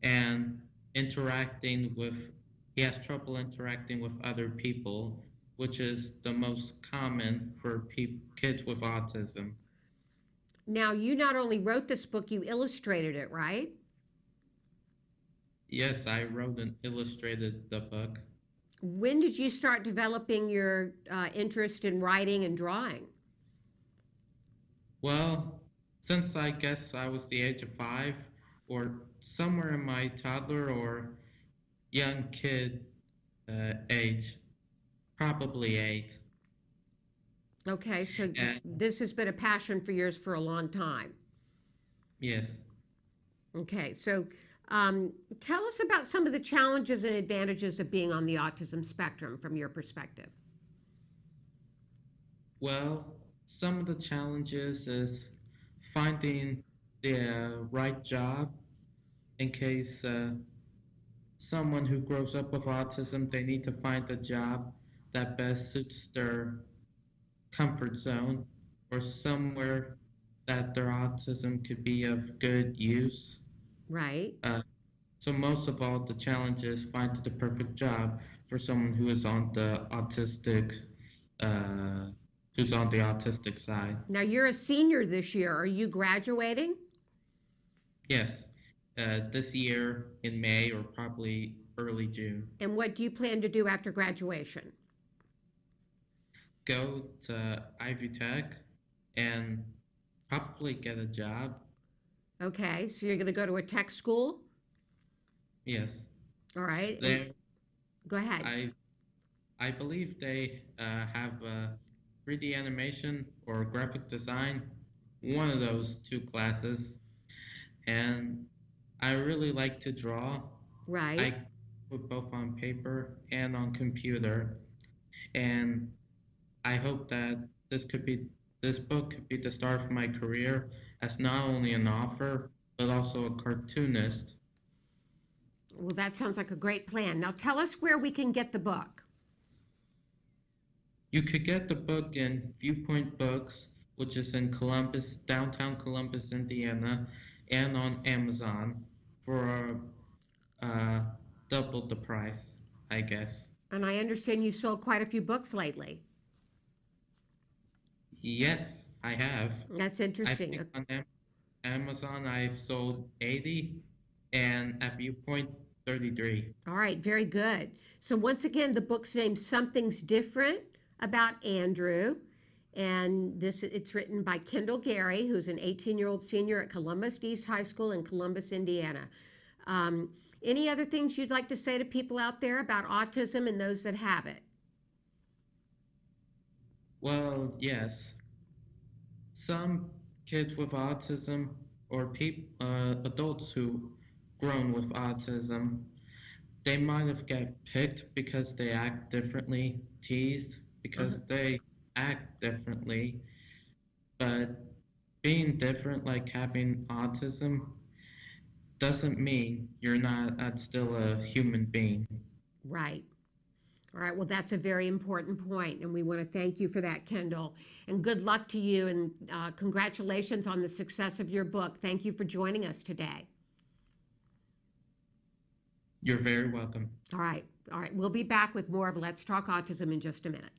and he has trouble interacting with other people, which is the most common for kids with autism. Now, you not only wrote this book, you illustrated it, right? Yes, I wrote and illustrated the book. When did you start developing your interest in writing and drawing? Well, since I guess I was the age of 5 or somewhere in my toddler or young kid age, probably 8. Okay, so And this has been a passion for yours for a long time. yes. Okay, so tell us about some of the challenges and advantages of being on the autism spectrum from your perspective. Well, some of the challenges is finding the right job in case someone who grows up with autism, they need to find a job that best suits their comfort zone or somewhere that their autism could be of good use. Right. So most of all, the challenge is finding the perfect job for someone who is on the autistic, who's on the autistic side. Now, you're a senior this year. Are you graduating? Yes, this year in May or probably early June. And what do you plan to do after graduation? Go to Ivy Tech and probably get a job. Okay, so you're going to go to a tech school? Yes. All right. There, Go ahead. I believe they have 3D animation or graphic design, one of those 2 classes. And I really like to draw. Right. I put both on paper and on computer. And I hope that this book could be the start of my career as not only an author, but also a cartoonist. Well, that sounds like a great plan. Now tell us where we can get the book. You could get the book in Viewpoint Books, which is in Columbus, downtown Columbus, Indiana, and on Amazon for double the price, I guess. And I understand you sold quite a few books lately. Yes, I have. That's I interesting. think on Amazon I've sold 80 and at Viewpoint 33. All right, very good. So once again, the book's named Something's Different About Andrew. And it's written by Kendall Gary, who's an 18-year-old senior at Columbus East High School in Columbus, Indiana. Any other things you'd like to say to people out there about autism and those that have it? Well, yes. Some kids with autism or adults who grown with autism, they might have get picked because they act differently, teased because they act differently. But being different, like having autism, doesn't mean you're not still a human being. Right. All right, well, that's a very important point, and we want to thank you for that, Kendall. And good luck to you, and congratulations on the success of your book. Thank you for joining us today. You're very welcome. All right. All right. We'll be back with more of Let's Talk Autism in just a minute.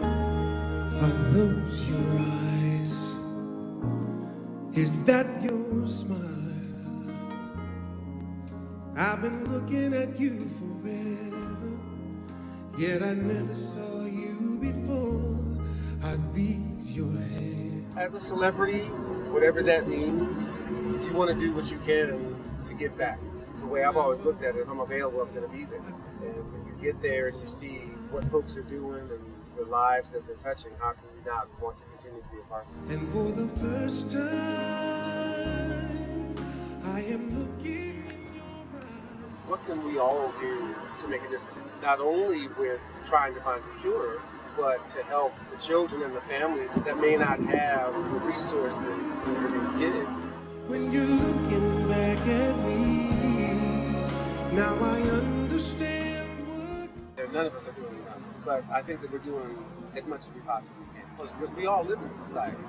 Are those your eyes? Is that your smile? I've been looking at you forever, yet I never saw you before. Are these your hands? As a celebrity, whatever that means, you want to do what you can to give back. The way I've always looked at it, if I'm available, I'm going to be there. And when you get there and you see what folks are doing and the lives that they're touching, how can you not want to continue to be a part of it? And for the first time, I am looking in your eyes. What can we all do to make a difference? Not only with trying to find a cure, but to help the children and the families that may not have the resources for these kids. When you're looking back at me, now I understand what... None of us are doing enough, but I think that we're doing as much as we possibly can. Because we all live in society,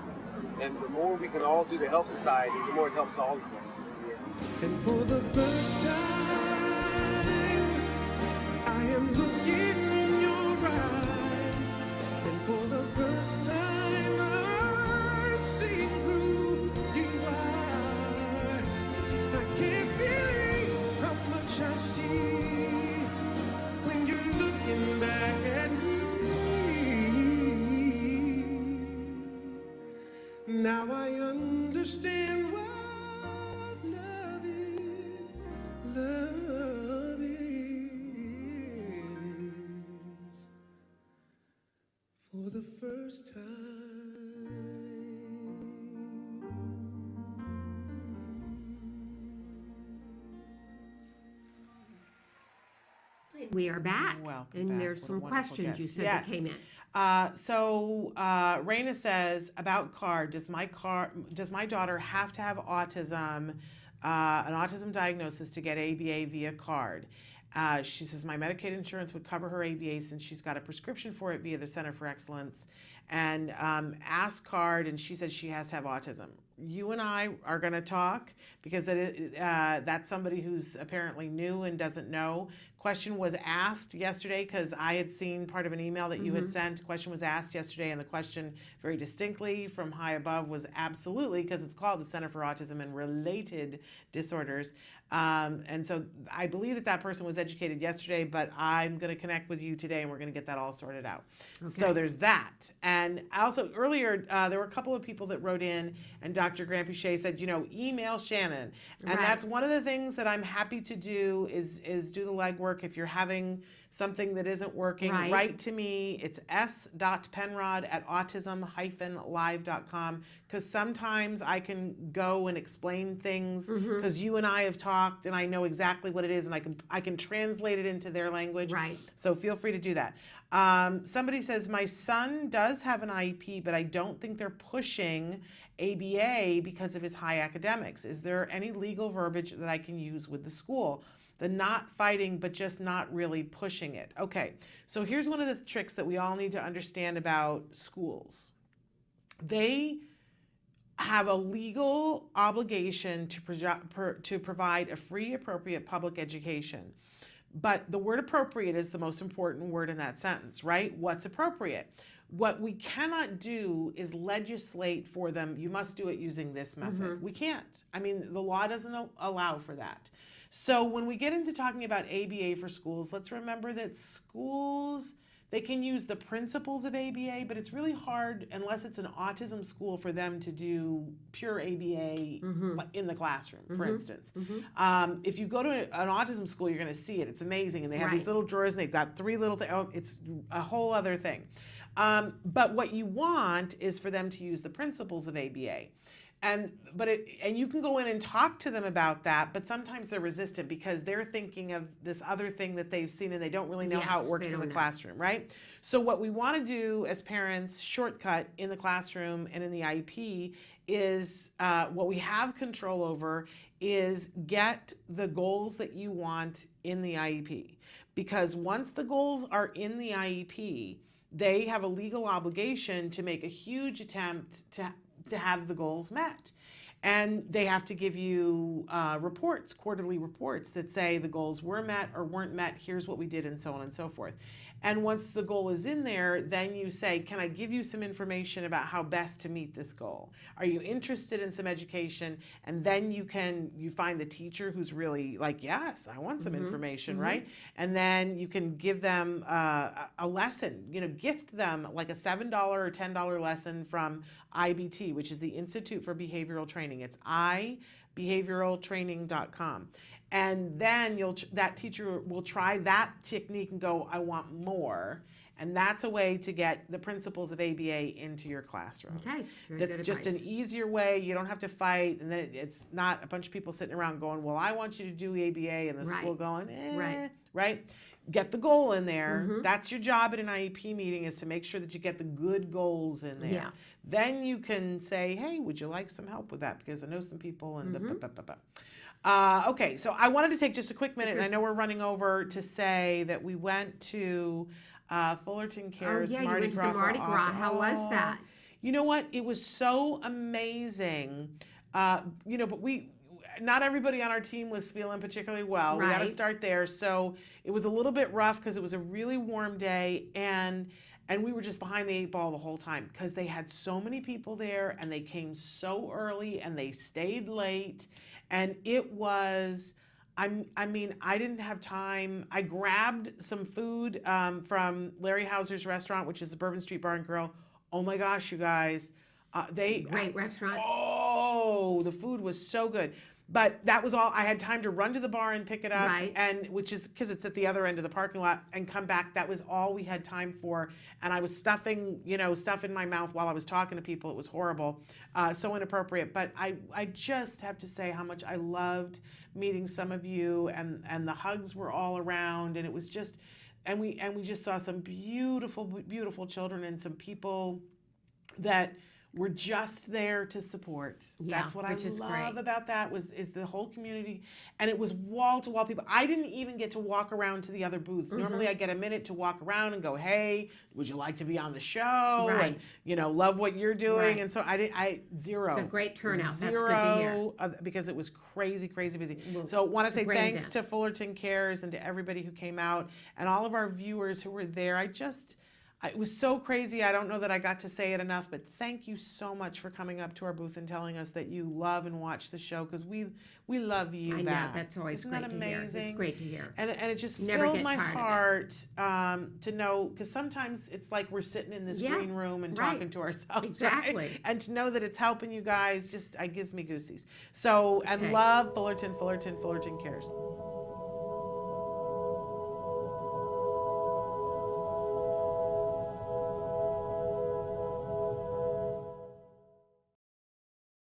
and the more we can all do to help society, the more it helps all of us. And for the first time, I am looking in your eyes. And for the first time, I'm seeing who you are. I can't believe how much I see when you're looking back at me. Now I understand what love is. Love is. For the first time. We are back. Welcome and back. there's What a some wonderful questions guest. you said Yes. that came in. So Raina says about CARD. Does my daughter have to have autism, an autism diagnosis to get ABA via CARD? She says my Medicaid insurance would cover her ABA since she's got a prescription for it via the Center for Excellence, and asked CARD, and she said she has to have autism. You and I are going to talk because that's somebody who's apparently new and doesn't know. Question was asked yesterday because I had seen part of an email that you had sent. Question was asked yesterday, and the question very distinctly from high above was absolutely, because it's called the Center for Autism and Related Disorders. And so I believe that person was educated yesterday, but I'm going to connect with you today and we're going to get that all sorted out. Okay. So there's that. And also earlier, there were a couple of people that wrote in, and Dr. Grant-Pichet said, email Shannon. And that's one of the things that I'm happy to do is do the legwork. If you're having something that isn't working, write to me. It's s.penrod@autism-live.com, because sometimes I can go and explain things because you and I have talked and I know exactly what it is, and I can translate it into their language. Right. So feel free to do that. Somebody says, my son does have an IEP, but I don't think they're pushing ABA because of his high academics. Is there any legal verbiage that I can use with the school? The not fighting, but just not really pushing it. Okay, so here's one of the tricks that we all need to understand about schools. They have a legal obligation to provide a free, appropriate public education. But the word appropriate is the most important word in that sentence, right? What's appropriate? What we cannot do is legislate for them, you must do it using this method. We can't. I mean, the law doesn't allow for that. So when we get into talking about ABA for schools, let's remember that schools, they can use the principles of ABA, but it's really hard unless it's an autism school for them to do pure ABA in the classroom, for instance. If you go to an autism school, you're going to see it. It's amazing. And they have these little drawers, and they've got 3 little things. Oh, it's a whole other thing. But what you want is for them to use the principles of ABA. And you can go in and talk to them about that, but sometimes they're resistant because they're thinking of this other thing that they've seen and they don't really know how it works in the classroom, right? So what we want to do as parents, shortcut in the classroom and in the IEP, is what we have control over is get the goals that you want in the IEP. Because once the goals are in the IEP, they have a legal obligation to make a huge attempt to to have the goals met. And they have to give you reports, quarterly reports that say the goals were met or weren't met, here's what we did, and so on and so forth. And once the goal is in there, then you say, can I give you some information about how best to meet this goal? Are you interested in some education? And then you find the teacher who's really like, yes, I want some information, right? And then you can give them a lesson, gift them like a $7 or $10 lesson from IBT, which is the Institute for Behavioral Training. It's ibehavioraltraining.com. And then that teacher will try that technique and go, I want more. And that's a way to get the principles of ABA into your classroom. Okay. That's just an easier way. You don't have to fight. And then it's not a bunch of people sitting around going, well, I want you to do ABA, and the school going, right? Get the goal in there. That's your job at an IEP meeting, is to make sure that you get the good goals in there. Yeah. Then you can say, hey, would you like some help with that? Because I know some people and okay, so I wanted to take just a quick minute, and I know we're running over, to say that we went to Fullerton Cares Mardi Gras. Mardi Gras. How was that? You know what? It was so amazing. But not everybody on our team was feeling particularly well. We got to start there. So it was a little bit rough because it was a really warm day, and we were just behind the 8 ball the whole time because they had so many people there, and they came so early, and they stayed late. And it was, I didn't have time. I grabbed some food from Larry Hauser's restaurant, which is the Bourbon Street Bar and Grill. Oh my gosh, you guys. Great restaurant. Oh, the food was so good. But that was all. I had time to run to the bar and pick it up, and which is because it's at the other end of the parking lot, and come back. That was all we had time for. And I was stuffing, stuff in my mouth while I was talking to people. It was horrible, so inappropriate. But I just have to say how much I loved meeting some of you, and the hugs were all around, and it was just, and we just saw some beautiful, beautiful children, and some people that we're just there to support. That's what I love about that is the whole community. And it was wall-to-wall people. I didn't even get to walk around to the other booths. Normally I get a minute to walk around and go, hey, would you like to be on the show? And, love what you're doing. And so zero. It's a great turnout. That's good to hear. Because it was crazy, crazy busy. So I want to say thanks to Fullerton Cares and to everybody who came out, and all of our viewers who were there. It was so crazy. I don't know that I got to say it enough, but thank you so much for coming up to our booth and telling us that you love and watch the show, because we love you back. I know, that's always Isn't great that to amazing? hear. It's great to hear. And it just Never filled get my tired of heart to know, because sometimes it's like we're sitting in this green room and talking to ourselves. Exactly. Right? And to know that it's helping you guys, it gives me goosies. So, and love Fullerton Cares.